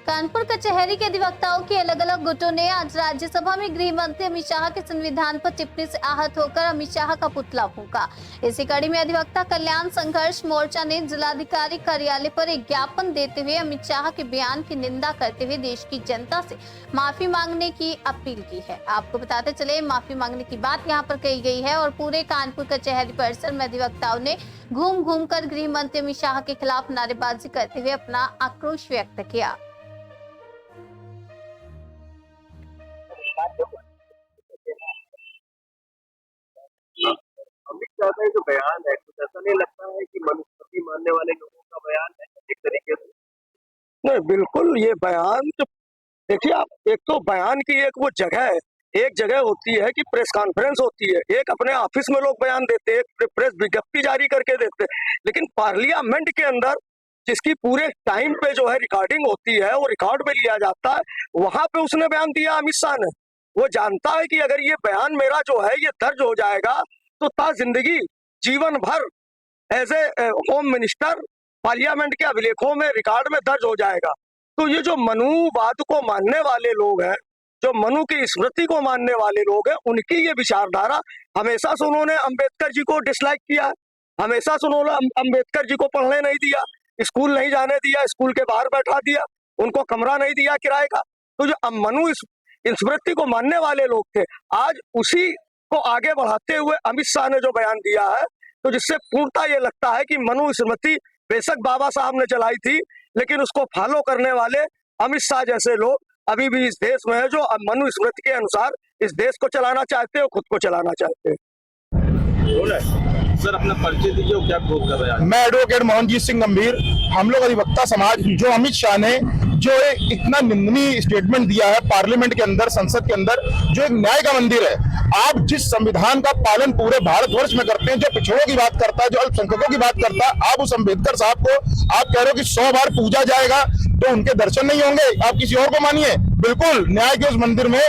कानपुर कचहरी के अधिवक्ताओं के अलग अलग गुटों ने आज राज्यसभा में गृह मंत्री अमित शाह के संविधान पर टिप्पणी से आहत होकर अमित शाह का पुतला फूंका। इसी कड़ी में अधिवक्ता कल्याण संघर्ष मोर्चा ने जिलाधिकारी कार्यालय पर एक ज्ञापन देते हुए अमित शाह के बयान की निंदा करते हुए देश की जनता से माफी मांगने की अपील की है। आपको बताते चले, माफी मांगने की बात यहाँ पर कही गई है और पूरे कानपुर कचहरी परिसर में अधिवक्ताओं ने घूम घूम कर गृह मंत्री अमित शाह के खिलाफ नारेबाजी करते हुए अपना आक्रोश व्यक्त किया। अमित शाह का जो बयान है, कुछ ऐसा नहीं लगता है कि मनुस्मृति मानने वाले लोगों का बयान है एक तरीके से? नहीं, बिल्कुल ये बयान जो देखिए आप, एक तो बयान की एक वो जगह है, एक जगह होती है कि प्रेस कॉन्फ्रेंस होती है, एक अपने ऑफिस में लोग बयान देते हैं, एक प्रेस विज्ञप्ति जारी करके देते हैं, लेकिन पार्लियामेंट के अंदर जिसकी पूरे टाइम पे जो है रिकॉर्डिंग होती है, वो रिकॉर्ड में लिया जाता है, वहां पे उसने बयान दिया अमित शाह ने। वो जानता है कि अगर ये बयान मेरा जो है ये दर्ज हो जाएगा तो ता जिंदगी जीवन भर as a home minister parliament के अभिलेखों में रिकॉर्ड में दर्ज हो जाएगा। तो ये जो मनुवाद को मानने वाले लोग हैं, जो मनु की स्मृति को मानने वाले लोग हैं, उनकी ये विचारधारा, हमेशा से उन्होंने अंबेडकर जी को डिसलाइक किया, हमेशा से उन्होंने अंबेडकर जी को पढ़ने नहीं दिया, स्कूल नहीं जाने दिया, स्कूल के बाहर बैठा दिया, उनको कमरा नहीं दिया किराए का। तो जो मनु स्मृति को मानने वाले लोग थे, आज उसी को आगे बढ़ाते हुए अमित शाह ने जो बयान दिया है, तो जिससे पूर्णतः ये लगता है कि मनु स्मृति बेशक बाबा साहब ने चलाई थी, लेकिन उसको फॉलो करने वाले अमित शाह जैसे लोग अभी भी इस देश में है, जो मनु स्मृति के अनुसार इस देश को चलाना चाहते हैं, खुद को चलाना चाहते हैं। सर, अपना परिचय दीजिए, क्या बोल कर रहे हैं? मैं एडवोकेट मोहनजीत सिंह गंभीर। हम लोग अधिवक्ता समाज, जो अमित शाह ने जो इतना निंदनीय स्टेटमेंट दिया है पार्लियामेंट के अंदर, संसद के अंदर, जो एक न्याय का मंदिर है। आप जिस संविधान का पालन पूरे भारतवर्ष में करते हैं, जो पिछड़ों की बात करता है, जो अल्पसंख्यकों की बात करता है, आप उस अम्बेडकर साहब को आप कह रहे हो कि 100 बार पूजा जाएगा तो उनके दर्शन नहीं होंगे, आप किसी और को मानिए। बिल्कुल न्याय के उस मंदिर में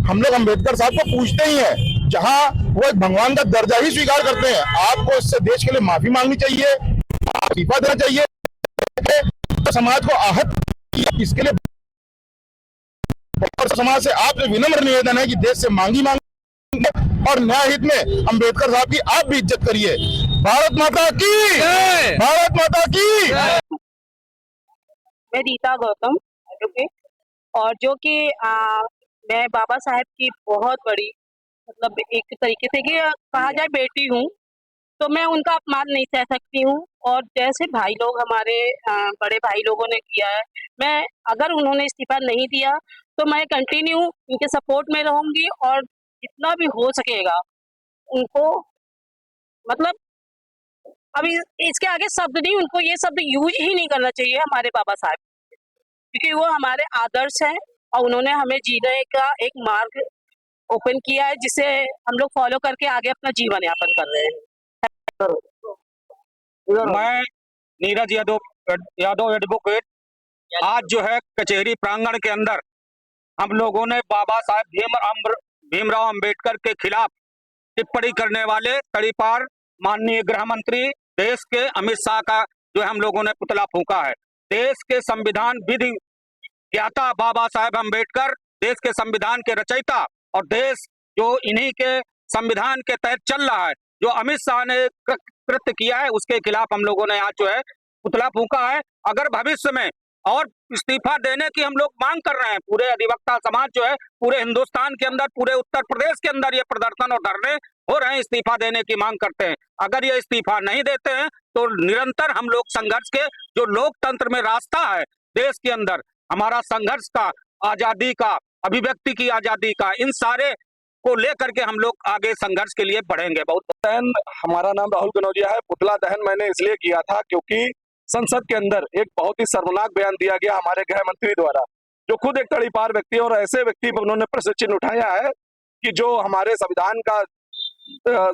हम लोग अम्बेडकर साहब को पूजते ही हैं, जहां वो एक भगवान का दर्जा ही स्वीकार करते हैं। आपको इससे देश के लिए माफी मांगनी चाहिए, इस्तीफा देना चाहिए, तो समाज को आहत किया, इसके लिए और समाज से आपसे विनम्र निवेदन है कि देश से मांगी और न्याय हित में अम्बेडकर साहब की आप भी इज्जत करिए। भारत माता की, भारत माता की। मैं रीता गौतम एडवोकेट, और जो कि मैं बाबा साहब की बहुत बड़ी, मतलब एक तरीके से कि कहा जाए बेटी हूँ, तो मैं उनका अपमान नहीं सह सकती हूँ। और जैसे भाई लोग हमारे बड़े भाई लोगों ने किया है, मैं अगर उन्होंने इस्तीफा नहीं दिया तो मैं कंटिन्यू उनके सपोर्ट में रहूंगी और जितना भी हो सकेगा उनको, मतलब अभी इसके आगे शब्द नहीं, उनको ये शब्द यूज ही नहीं करना चाहिए हमारे बाबा साहब, क्योंकि वो हमारे आदर्श हैं और उन्होंने हमें जीने का एक मार्ग ओपन किया है, जिसे हम लोग फॉलो करके आगे अपना जीवन यापन कर रहे हैं। मैं नीरज यादव एडवोकेट, आज जो है कचहरी प्रांगण के अंदर हम लोगों ने बाबा साहब भीमराव अंबेडकर के खिलाफ टिप्पणी करने वाले तड़ीपार माननीय गृह मंत्री देश के अमित शाह का जो है हम लोगों ने पुतला फूंका है। देश के संविधान विधि ज्ञाता बाबा साहेब अंबेडकर, देश के संविधान के रचयिता, और देश जो इन्हीं के संविधान के तहत चल रहा है, जो अमित शाह ने कृत्य किया है, उसके खिलाफ हम लोगों ने आज जो है पुतला फूंका है। अगर भविष्य में और इस्तीफा देने की हम लोग मांग कर रहे हैं, पूरे अधिवक्ता समाज जो है पूरे हिंदुस्तान के अंदर, पूरे उत्तर प्रदेश के अंदर ये प्रदर्शन और धरने हो रहे हैं, इस्तीफा देने की मांग करते हैं। अगर ये इस्तीफा नहीं देते हैं तो निरंतर हम लोग संघर्ष के, जो लोकतंत्र में रास्ता है देश के अंदर, हमारा संघर्ष का, आजादी का, अभिव्यक्ति की आजादी का, इन सारे को लेकर के हम लोग आगे संघर्ष के लिए बढ़ेंगे। बहुत दहन, हमारा नाम राहुल कनौजिया है। पुतला दहन मैंने इसलिए किया था क्योंकि संसद के अंदर एक बहुत ही शर्मनाक बयान दिया गया हमारे गृह मंत्री द्वारा, जो खुद एक तड़ीपार व्यक्ति और ऐसे व्यक्ति पर उन्होंने प्रश्न चिन्ह उठाया है कि जो हमारे संविधान का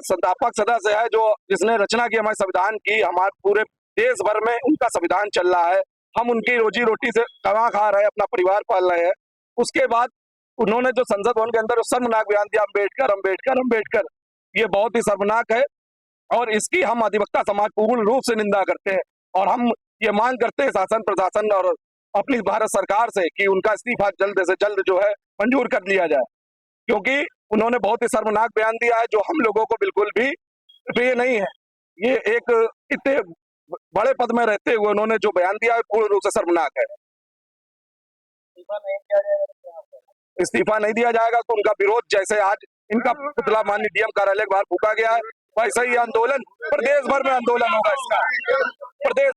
संस्थापक सदस्य है, जो जिसने रचना की हमारे संविधान की, हमारे पूरे देश भर में उनका संविधान चल रहा है, हम उनकी रोजी रोटी से कमा खा रहे हैं, अपना परिवार पाल रहे हैं। उसके बाद उन्होंने जो संसद भवन के अंदर शर्मनाक बयान दिया, अम्बेडकर अम्बेडकर अम्बेडकर, ये बहुत ही शर्मनाक है और इसकी हम अधिवक्ता समाज पूर्ण रूप से निंदा करते हैं। और हम ये मांग करते हैं शासन, प्रशासन और अपनी भारत सरकार से कि उनका इस्तीफा जल्द से जल्द जो है मंजूर कर लिया जाए, क्योंकि उन्होंने बहुत ही शर्मनाक बयान दिया है जो हम लोगों को बिल्कुल भी प्रिय नहीं है। ये एक इतने बड़े पद में रहते हुए उन्होंने जो बयान दिया है पूर्ण रूप से शर्मनाक है। इस्तीफा नहीं दिया जाएगा तो उनका विरोध, जैसे आज इनका पुतला माननीय डीएम कार्यालय के बाहर फूका गया है, वैसा ही आंदोलन प्रदेश भर में आंदोलन होगा इसका। प्रदेश